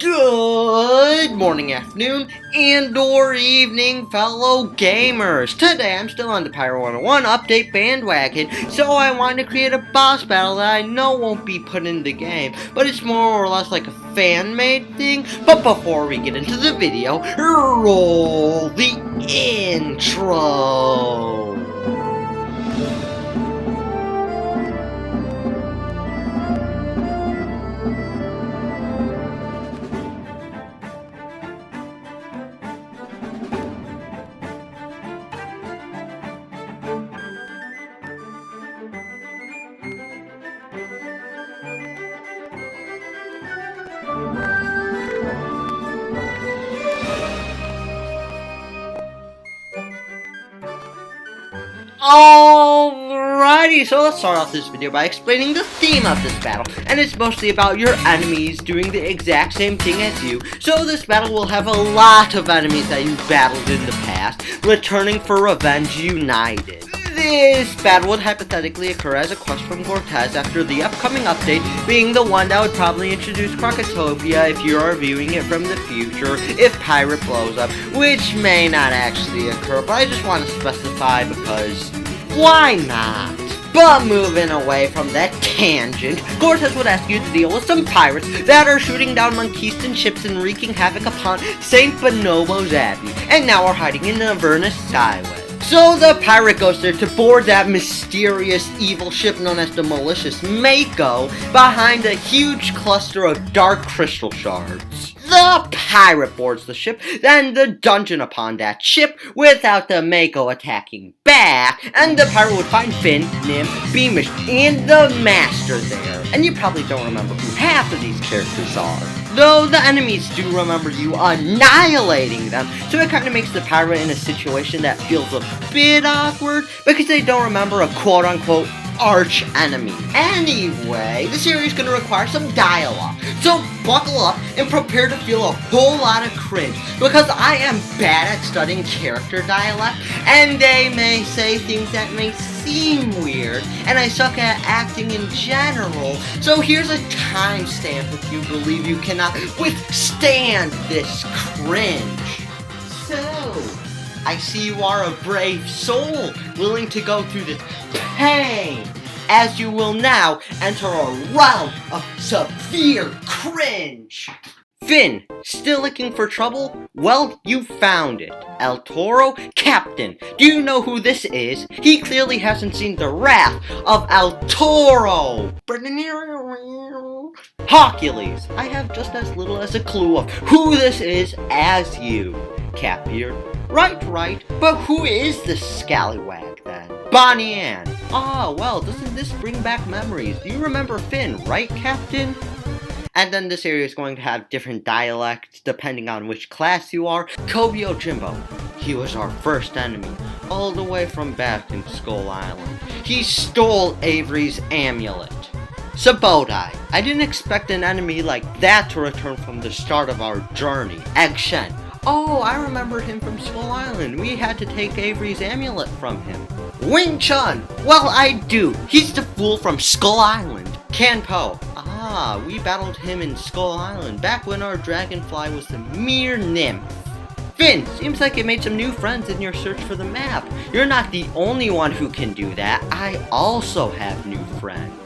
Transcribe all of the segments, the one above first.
Good morning, afternoon, and or evening, fellow gamers. Today I'm still on the Pirate101 update bandwagon, so I wanted to create a boss battle that I know won't be put in the game, but it's more or less like a fan-made thing. But before we get into the video, roll the intro. Alrighty, so let's start off this video by explaining the theme of this battle, and it's mostly about your enemies doing the exact same thing as you. So this battle will have a lot of enemies that you've battled in the past, returning for revenge united. This battle would hypothetically occur as a quest from Cortez after the upcoming update, being the one that would probably introduce Crocotopia if you are viewing it from the future, if Pirate blows up, which may not actually occur, but I just want to specify because why not? But moving away from that tangent, Cortez would ask you to deal with some pirates that are shooting down Monkeyston ships and wreaking havoc upon St. Bonobo's Abbey, and now are hiding in Avernus Skyway. So the pirate goes there to board that mysterious evil ship known as the Malicious Mako behind a huge cluster of dark crystal shards. The pirate boards the ship, then the dungeon upon that ship without the Mako attacking back, and the pirate would find Finn, Nim, Beamish, and the Master there. And you probably don't remember who half of these characters are, though the enemies do remember you annihilating them, so it kind of makes the pirate in a situation that feels a bit awkward because they don't remember a quote-unquote arch enemy. Anyway, the series is going to require some dialogue, so buckle up and prepare to feel a whole lot of cringe, because I am bad at studying character dialect, and they may say things that may seem weird, and I suck at acting in general, so here's a timestamp if you believe you cannot withstand this cringe. So, I see you are a brave soul, willing to go through this pain, as you will now enter a realm of severe cringe. Finn, still looking for trouble? Well, you found it. El Toro, Captain. Do you know who this is? He clearly hasn't seen the wrath of El Toro. Hercules, I have just as little as a clue of who this is as you. Catbeard, right, but who is this scallywag then? Bonnie Ann. Ah, well, doesn't this bring back memories? Do you remember Finn, right, Captain? And then this area is going to have different dialects depending on which class you are. Kobyo Jimbo, he was our first enemy, all the way from back in Skull Island. He stole Avery's amulet. Sabodai, I didn't expect an enemy like that to return from the start of our journey. Egg Shen, oh, I remember him from Skull Island. We had to take Avery's amulet from him. Wing Chun, well, I do. He's the fool from Skull Island. Kanpo, ah, we battled him in Skull Island back when our dragonfly was a mere nymph. Finn, seems like you made some new friends in your search for the map. You're not the only one who can do that. I also have new friends.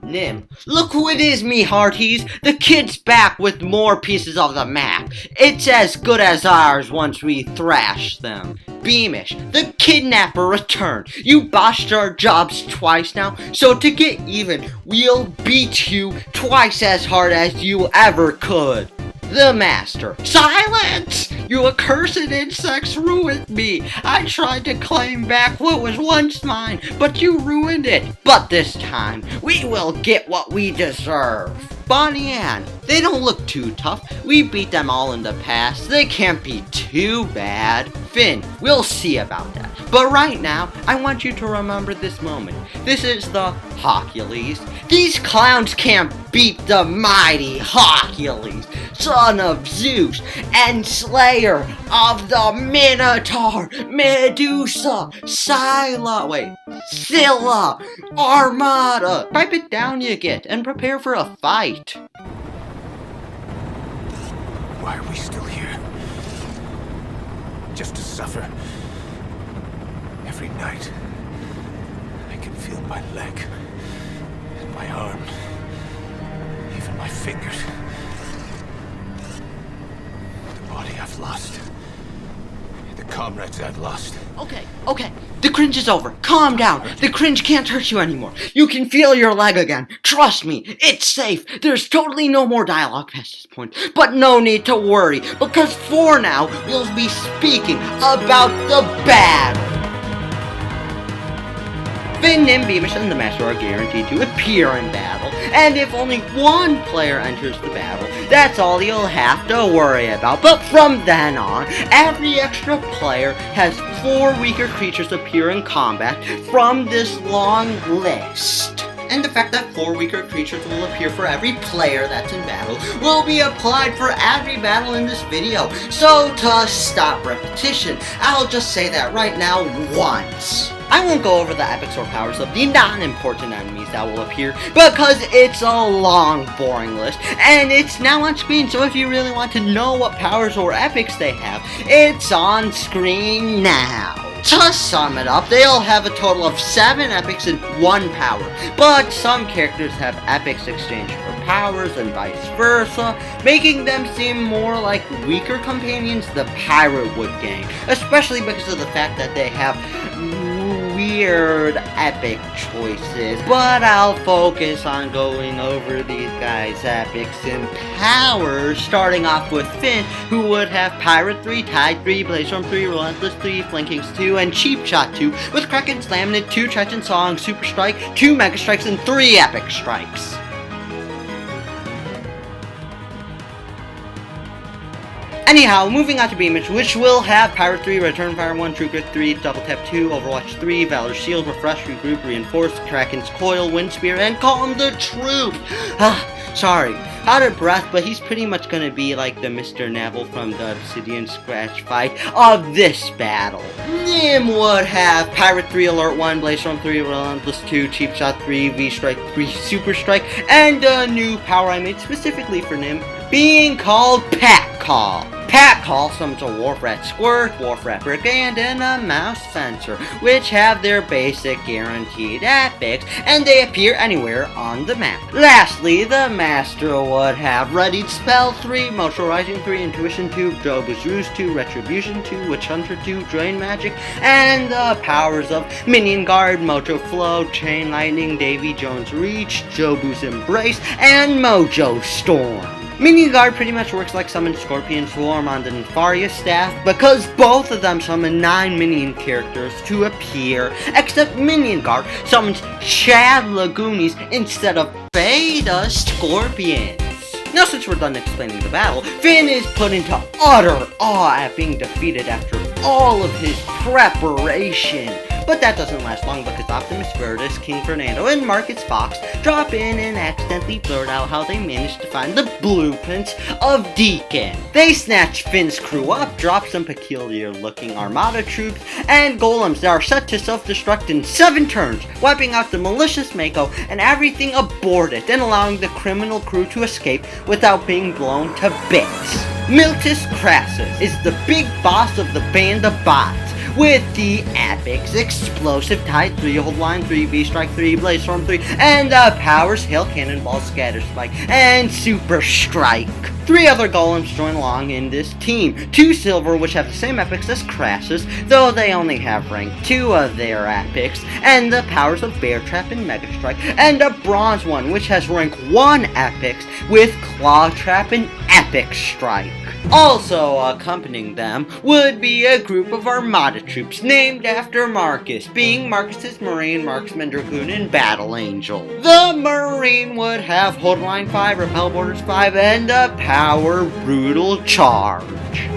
Nim, look who it is, me hearties. The kid's back with more pieces of the map. It's as good as ours once we thrash them. Beamish, the kidnapper returned. You botched our jobs twice now, so to get even, we'll beat you twice as hard as you ever could. The Master, silence! You accursed insects ruined me. I tried to claim back what was once mine, but you ruined it. But this time, we will get what we deserve. Bonnie Ann, they don't look too tough. We beat them all in the past. They can't be too bad. Finn, we'll see about that. But right now, I want you to remember this moment. This is the Hercules. These clowns can't beat the mighty Hercules, son of Zeus and slayer of the Minotaur, Medusa, Scylla, Armada. Pipe it down you get and prepare for a fight. Why are we still here? Just to suffer. Every night, I can feel my leg, and my arm, even my fingers. The body I've lost. The comrades I've lost. Okay. The cringe is over. Calm down. The cringe can't hurt you anymore. You can feel your leg again. Trust me, it's safe. There's totally no more dialogue past this point. But no need to worry, because for now, we'll be speaking about the battle. Finn and Beamish and the Master are guaranteed to appear in battle, and if only one player enters the battle, that's all you'll have to worry about. But from then on, every extra player has 4 weaker creatures appear in combat from this long list. And the fact that 4 weaker creatures will appear for every player that's in battle will be applied for every battle in this video. So to stop repetition, I'll just say that right now once. I won't go over the epics or powers of the non-important enemies that will appear because it's a long, boring list, and it's now on screen, so if you really want to know what powers or epics they have, it's on screen now. To sum it up, they'll have a total of 7 epics and 1 power, but some characters have epics exchanged for powers and vice versa, making them seem more like weaker companions the pirate would gain, especially because of the fact that they have weird epic choices. But I'll focus on going over these guys' epics and powers, starting off with Finn, who would have Pirate 3, Tide 3, Blazestorm 3, Relentless 3, Flankings 2, and Cheap Shot 2, with Kraken Slamnit, 2 Chechen Song, Super Strike, 2 Mega Strikes, and 3 Epic Strikes. Anyhow, moving on to Beamish, which will have Pirate 3, Return Fire 1, True Grit 3, Double Tap 2, Overwatch 3, Valor's Shield, Refresh, Regroup, Reinforce, Kraken's Coil, Wind Spear, and Calm the Troop. Sorry, out of breath, but he's pretty much gonna be like the Mr. Neville from the Obsidian Scratch fight of this battle. Nim would have Pirate 3, Alert 1, Blazestorm 3, Relentless 2, Cheap Shot 3, V-Strike 3, Super Strike, and a new power I made specifically for Nim, being called Pack Call. Pack Call summons a Wharf Rat Squirt, Wharf Rat Brigand, and a Mouse Fencer, which have their basic guaranteed epics, and they appear anywhere on the map. Lastly, the Master would have Readied Spell 3, Motion Rising 3, Intuition 2, Jobu's Ruse 2, Retribution 2, Witch Hunter 2, Drain Magic, and the powers of Minion Guard, Mojo Flow, Chain Lightning, Davy Jones Reach, Jobu's Embrace, and Mojo Storm. Minion Guard pretty much works like summon Scorpion Swarm on the Nefaria staff, because both of them summon 9 minion characters to appear, except Minion Guard summons Chad Lagoonies instead of Beta Scorpions. Now since we're done explaining the battle, Finn is put into utter awe at being defeated after all of his preparation. But that doesn't last long because Optimus Vertus, King Fernando, and Marcus Fox drop in and accidentally blurt out how they managed to find the blueprints of Deacon. They snatch Finn's crew up, drop some peculiar-looking Armada troops, and golems that are set to self-destruct in 7 turns, wiping out the malicious Mako and everything aboard it, and allowing the criminal crew to escape without being blown to bits. Miltus Crassus is the big boss of the band of bots, with the epics Explosive Tide 3, Hold Line 3, V-Strike 3, Blazestorm 3, and powers Hail Cannonball, Scatter Spike, and Super Strike. 3 other golems join along in this team. 2 silver, which have the same epics as Crassus, though they only have rank 2 of their epics, and the powers of Bear Trap and Mega Strike, and a bronze one, which has rank 1 epics with Claw Trap and Epic Strike. Also accompanying them would be a group of Armada troops named after Marcus, being Marcus's Marine, Marksman, Dragoon, and Battle Angel. The Marine would have Hold Line 5, Repel Borders 5, and a power Brutal Charge.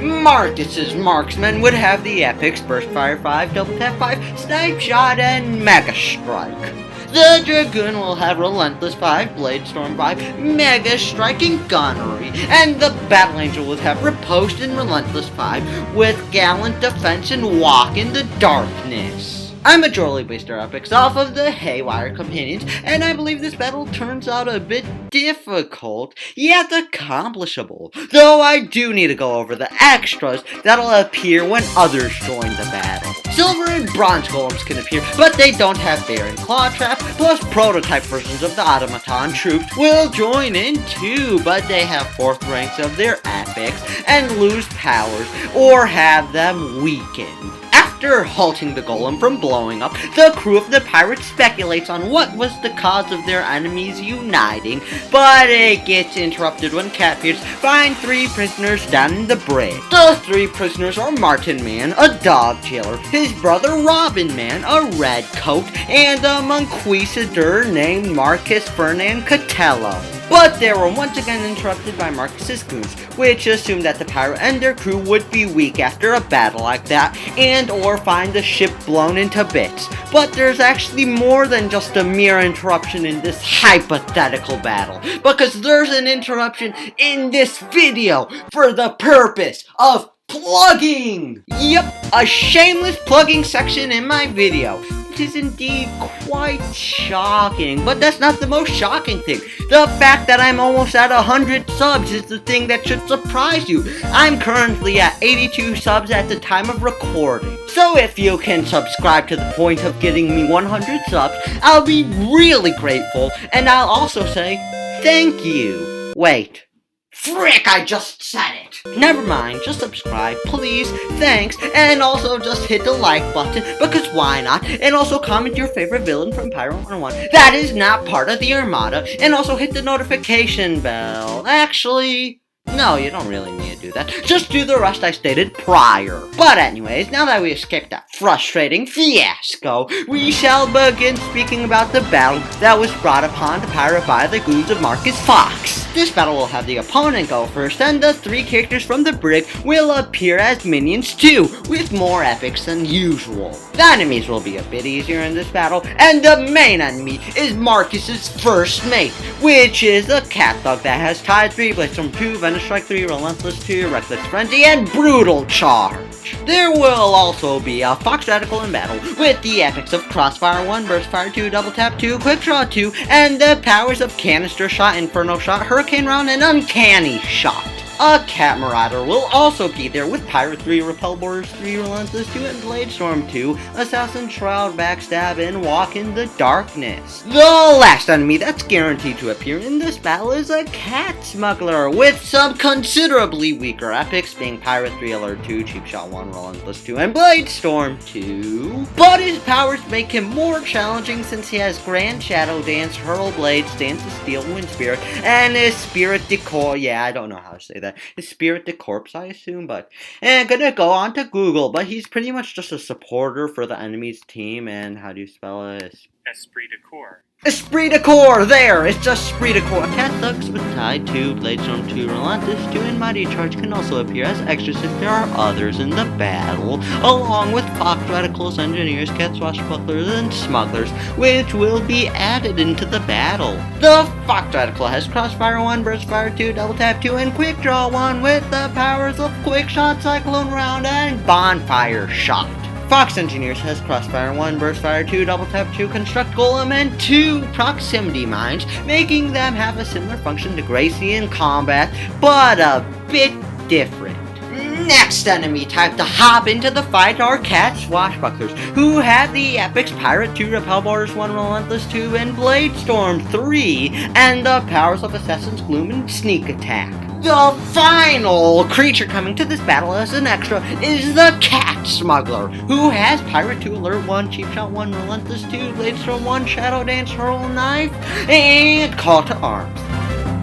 Marcus's Marksman would have the epics Burst Fire 5, Double Tap 5, Snipe Shot, and Mega Strike. The Dragoon will have Relentless 5, Blade Storm 5, Mega Strike, and Gunnery. And the Battle Angel would have Riposte and Relentless 5, with Gallant Defense and Walk in the Darkness. I majorly based our epics off of the Haywire companions, and I believe this battle turns out a bit difficult, yet accomplishable, though I do need to go over the extras that'll appear when others join the battle. Silver and bronze golems can appear, but they don't have bear and claw trap, plus prototype versions of the automaton troops will join in too, but they have 4th ranks of their epics and lose powers or have them weakened. After halting the golem from blowing up, the crew of the pirates speculates on what was the cause of their enemies uniting, but it gets interrupted when Catbeards find 3 prisoners down in the brig. The 3 prisoners are Martin Man, a dog jailer, his brother Robin Man, a red coat, and a Monquisador named Marcus Fernand Catello. But they were once again interrupted by Marcus's goons, which assumed that the pirate and their crew would be weak after a battle like that, and or find the ship blown into bits. But there's actually more than just a mere interruption in this hypothetical battle, because there's an interruption in this video for the purpose of plugging! Yep, a shameless plugging section in my video. It is indeed quite shocking, but that's not the most shocking thing. The fact that I'm almost at 100 subs is the thing that should surprise you. I'm currently at 82 subs at the time of recording. So if you can subscribe to the point of getting me 100 subs, I'll be really grateful, and I'll also say thank you. Wait. Frick, I just said it! Never mind, just subscribe, please, thanks, and also just hit the like button, because why not? And also comment your favorite villain from Pirate101 that is not part of the Armada, and also hit the notification bell. Actually, no, you don't really need to do that. Just do the rest I stated prior. But anyways, now that we escaped that frustrating fiasco, we shall begin speaking about the battle that was brought upon the pirate by the goons of Marcus Fox. This battle will have the opponent go first, and the 3 characters from the brig will appear as minions too, with more epics than usual. The enemies will be a bit easier in this battle, and the main enemy is Marcus's first mate, which is a cat dog that has tied 3 blades from 2, Venom Strike 3, Relentless 2, Reckless Frenzy, and Brutal Charge. There will also be a Fox Radical in battle, with the epics of Crossfire 1, Burst Fire 2, Double Tap 2, Quick Draw 2, and the powers of Canister Shot, Inferno Shot, Hurricane Round, and Uncanny Shot. A Cat Marauder will also be there with Pirate 3, Repel Boarders 3, Relentless 2, and Blade Storm 2, Assassin Shroud, Backstab, and Walk in the Darkness. The last enemy that's guaranteed to appear in this battle is a Cat Smuggler, with some considerably weaker epics being Pirate 3, Alert 2, Cheap Shot 1, Relentless 2, and Blade Storm 2. But his powers make him more challenging since he has Grand Shadow Dance, Hurl Blades, Dance of Steel, Wind Spirit, and his Spirit Decor. Yeah, I don't know how to say that. His Spirit the Corpse, I assume, but I'm gonna go on to Google, but he's pretty much just a supporter for the enemy's team, and how do you spell it? Esprit de Corps. Esprit de Corps! There! It's just Esprit de Corps. Cat thugs with Tide 2, Blade Storm 2, Relentless 2, and Mighty Charge can also appear as extras if there are others in the battle, along with Fox Radicals, Engineers, Cat Swashbucklers, and Smugglers, which will be added into the battle. The Fox Radical has Crossfire 1, Burst Fire 2, Double Tap 2, and Quick Draw 1 with the powers of Quick Shot, Cyclone Round, and Bonfire Shot. Fox Engineers has Crossfire 1, Burst Fire 2, Double Tap 2, Construct Golem, and 2 Proximity Mines, making them have a similar function to Gracie in combat, but a bit different. Next enemy type to hop into the fight are Cat Swashbucklers, who have the epics Pirate 2, Repel Boarders 1, Relentless 2, and Blade Storm 3, and the powers of Assassin's Gloom and Sneak Attack. The final creature coming to this battle as an extra is the Cat Smuggler, who has Pirate 2, Alert 1, Cheap Shot 1, Relentless 2, Blade Storm 1, Shadow Dance, Hurl Knife, and Call to Arms.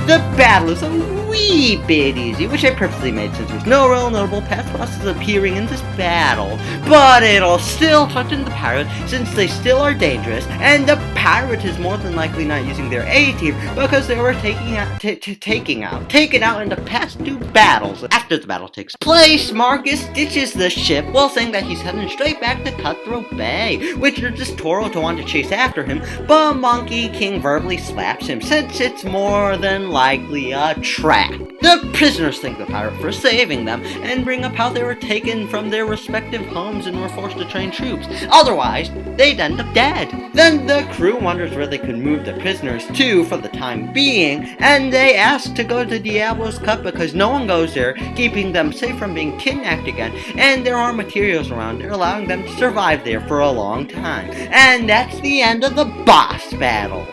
The battle is a wee bit easy, which I purposely made since there's no real notable path bosses appearing in this battle, but it'll still touch in the pirate since they still are dangerous, and the pirate is more than likely not using their A-team because they were taken out in the past 2 battles. After the battle takes place, Marcus ditches the ship while saying that he's heading straight back to Cutthroat Bay, which urges Toro to want to chase after him, but Monkey King verbally slaps him since it's more than likely a trap. trap. The prisoners thank the pirate for saving them, and bring up how they were taken from their respective homes and were forced to train troops. Otherwise, they'd end up dead. Then the crew wonders where they could move the prisoners to for the time being, and they ask to go to Diablo's Cup because no one goes there, keeping them safe from being kidnapped again, and there are materials around there allowing them to survive there for a long time. And that's the end of the boss battle.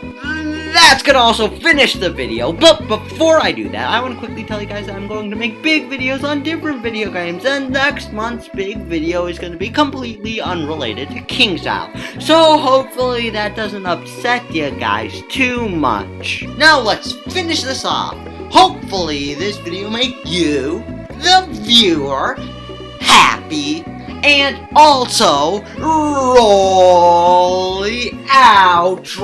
That's gonna also finish the video, but before I do that, I want to quickly tell you guys that I'm going to make big videos on different video games, and next month's big video is going to be completely unrelated to KingStyle. So hopefully that doesn't upset you guys too much. Now let's finish this off. Hopefully this video make you, the viewer, happy, and also roll the outro.